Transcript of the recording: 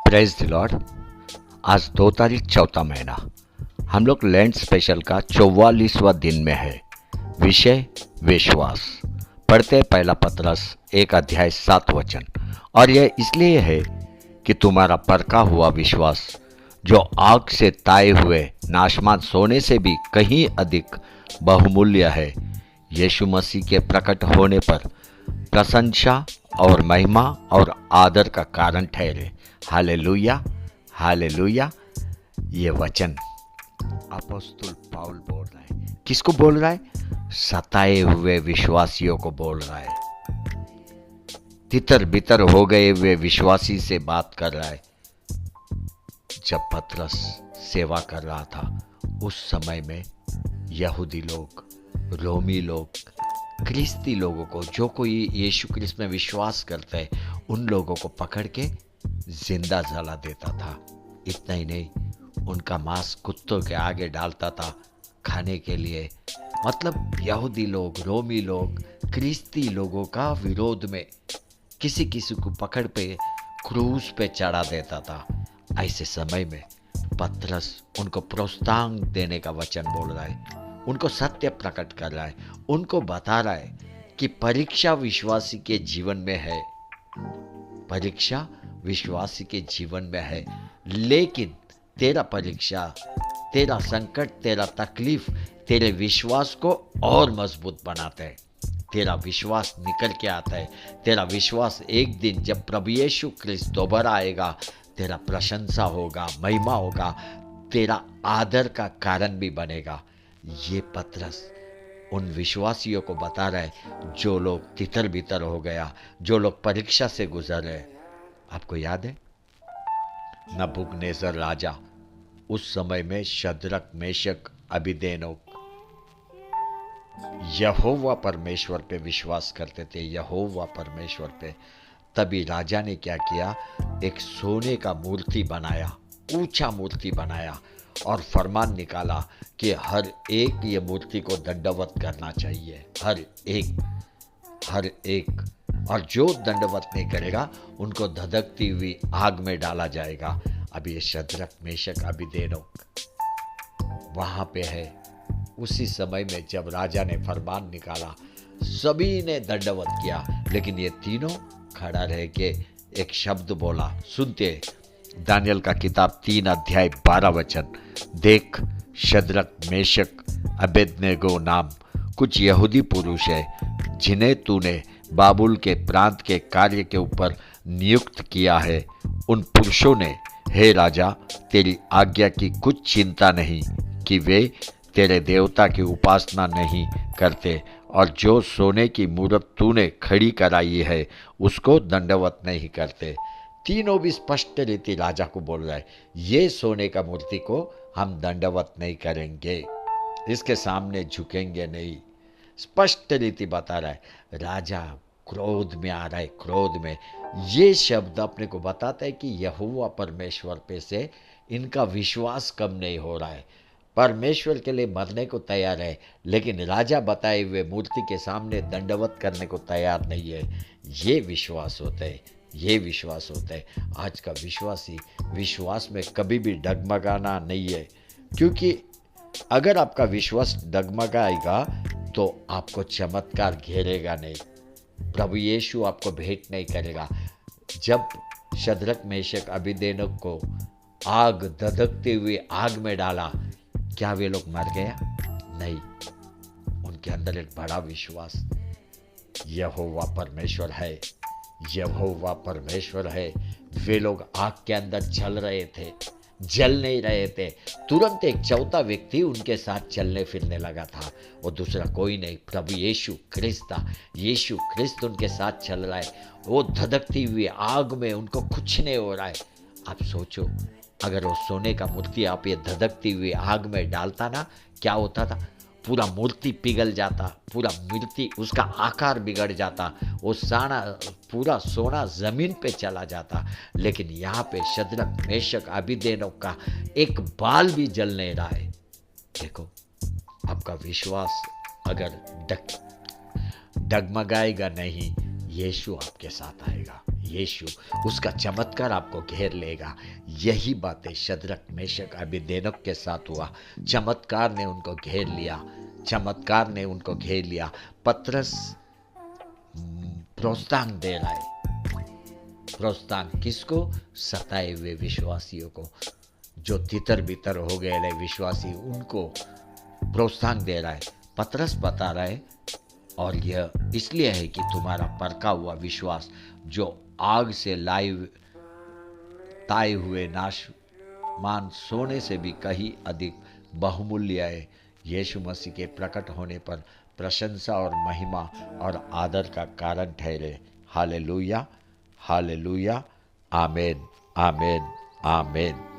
Praise the Lord. आज 2 तारीख चौथा महीना, हम लोग लैंड स्पेशल का 44वां दिन में है। विषय विश्वास। पढ़ते पहला पतरस 1 अध्याय 7 वचन। और यह इसलिए है कि तुम्हारा परखा हुआ विश्वास, जो आग से ताए हुए नाशमान सोने से भी कहीं अधिक बहुमूल्य है, यीशु मसीह के प्रकट होने पर प्रशंसा और महिमा और आदर का कारण ठहरे। Hallelujah, hallelujah. ये वचन अपोस्तल पाउल बोल रहा है। किसको बोल रहा है? सताए हुए विश्वासियों को बोल रहा है। तितर बितर हो गए हुए विश्वासी से बात कर रहा है। जब पतरस सेवा कर रहा था, उस समय में यहूदी लोग, रोमी लोग, ख्रिस्ती लोगों को, जो कोई यीशु क्रिस्त में विश्वास करते हैं, उन लोगों को पकड़ के जिंदा जला देता था। इतना ही नहीं, उनका मांस कुत्तों के आगे डालता था खाने के लिए। मतलब यहूदी लोग, रोमी लोग, ख्रिस्ती लोगों का विरोध में किसी किसी को पकड़ पे क्रूस पे चढ़ा देता था। ऐसे समय में पतरस उनको प्रोत्साहन देने का वचन बोल रहा है, उनको सत्य प्रकट कर रहा है, उनको बता रहा है कि परीक्षा विश्वासी के जीवन में है, परीक्षा विश्वासी के जीवन में है, लेकिन तेरा परीक्षा, तेरा संकट, तेरा तकलीफ तेरे विश्वास को और मजबूत बनाते हैं। तेरा विश्वास निकल के आता है। तेरा विश्वास एक दिन जब प्रभु यीशु क्रिस्त दोबारा आएगा, तेरा प्रशंसा होगा, महिमा होगा, तेरा आदर का कारण भी बनेगा। ये पतरस उन विश्वासियों को बता रहा है जो लोग तितर बितर हो गया, जो लोग परीक्षा से गुजर रहे। आपको याद है, नबूकदनेस्सर राजा उस समय में शद्रक, मेशक, अबेदनगो यहोवा परमेश्वर पे विश्वास करते थे, यहोवा परमेश्वर पे। तभी राजा ने क्या किया, एक सोने का मूर्ति बनाया, ऊंचा मूर्ति बनाया, और फरमान निकाला कि हर एक ये मूर्ति को दंडवत करना चाहिए, हर एक। और जो दंडवत नहीं करेगा उनको धधकती हुई आग में डाला जाएगा। अभी ये शद्रक, मेशक, अबेदनगो वहां पे है। उसी समय में जब राजा ने फरमान निकाला, सभी ने दंडवत किया, लेकिन ये तीनों खड़ा रह के एक शब्द बोला। सुनते, दानियल का किताब 3 अध्याय 12 वचन। देख, शद्रक, मेशक, अबेदनगो नाम कुछ यहूदी पुरुष है, जिन्हें तूने बाबुल के प्रांत के कार्य के ऊपर नियुक्त किया है। उन पुरुषों ने, हे राजा, तेरी आज्ञा की कुछ चिंता नहीं कि वे तेरे देवता की उपासना नहीं करते, और जो सोने की मूरत तूने खड़ी कराई है उसको दंडवत नहीं करते। तीनों भी स्पष्ट रीति राजा को बोल रहा है, ये सोने का मूर्ति को हम दंडवत नहीं करेंगे, इसके सामने झुकेंगे नहीं। स्पष्ट रीति बता रहा है। राजा क्रोध में आ रहा है, क्रोध में। ये शब्द अपने को बताता है कि यहोवा परमेश्वर पे से इनका विश्वास कम नहीं हो रहा है। परमेश्वर के लिए मरने को तैयार है, लेकिन राजा बताए हुए मूर्ति के सामने दंडवत करने को तैयार नहीं है। ये विश्वास होता है, ये विश्वास होता है। आज का विश्वासी विश्वास में कभी भी डगमगाना नहीं है, क्योंकि अगर आपका विश्वास डगमगाएगा तो आपको चमत्कार घेरेगा नहीं, प्रभु यीशु आपको भेंट नहीं करेगा। जब शद्रक, मेशक, अबेदनगो को आग, धधकते हुए आग में डाला, क्या वे लोग मर गया? नहीं। उनके अंदर एक बड़ा विश्वास, यहोवा परमेश्वर है, यहोवा परमेश्वर है। वे लोग आग के अंदर जल रहे थे, जल नहीं रहे थे। तुरंत एक चौथा व्यक्ति उनके साथ चलने फिरने लगा था। वो दूसरा कोई नहीं, प्रभु यीशु क्रिस्त था। यीशु क्रिस्त उनके साथ चल रहा है। वो धधकती हुई आग में, उनको कुछ नहीं हो रहा है। आप सोचो, अगर वो सोने का मूर्ति आप ये धधकती हुई आग में डालता ना, क्या होता था? पूरा मूर्ति पिघल जाता, पूरा मूर्ति, उसका आकार बिगड़ जाता, वो पूरा सोना जमीन पे चला जाता। लेकिन यहाँ पे शद्रक, मेशक, अबेदनगो का एक बाल भी जल नहीं रहा है। देखो, आपका विश्वास अगर डगमगाएगा नहीं, यीशु आपके साथ आएगा। यीशु, उसका चमत्कार आपको घेर लेगा। यही बातें शद्रक मेशक अबेदनगो के साथ हुआ। चमत्कार ने उनको घेर लिया, चमत्कार ने उनको घेर लिया। पतरस प्रोत्साहन दे रहा है। प्रोत्साहन किसको? सताए हुए विश्वासियों को, जो तितर बितर हो गए विश्वासी, उनको प्रोत्साहन दे रहा है। पतरस बता रहा है, और यह इसलिए है कि तुम्हारा परखा हुआ विश्वास, जो आग से ताए हुए नाशमान सोने से भी कहीं अधिक बहुमूल्य है, यीशु मसीह के प्रकट होने पर प्रशंसा और महिमा और आदर का कारण ठहरे। हालेलुया, हालेलुया, आमेन, आमेन, आमेन।